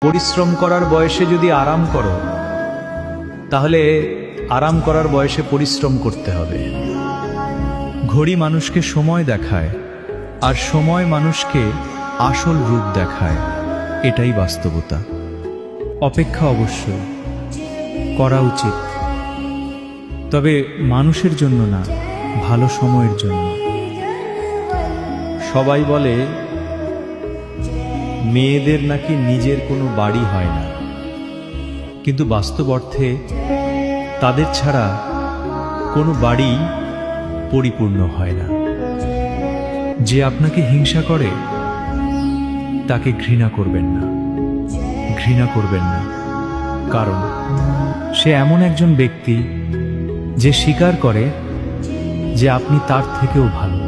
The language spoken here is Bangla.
পরিশ্রম করার বয়সে যদি আরাম করো, তাহলে আরাম করার বয়সে পরিশ্রম করতে হবে। ঘড়ি মানুষকে সময় দেখায়, আর সময় মানুষকে আসল রূপ দেখায়। এটাই বাস্তবতা। অপেক্ষা অবশ্যই করা উচিত, তবে মানুষের জন্য না, ভালো সময়ের জন্য। সবাই বলে মেয়েদের নাকি নিজের কোনো বাড়ি হয় না, কিন্তু বাস্তব অর্থে তাদের ছাড়া কোনো বাড়ি পরিপূর্ণ হয় না। যে আপনাকে হিংসা করে তাকে ঘৃণা করবেন না, ঘৃণা করবেন না, কারণ সে এমন একজন ব্যক্তি যে স্বীকার করে যে আপনি তার থেকেও ভালো।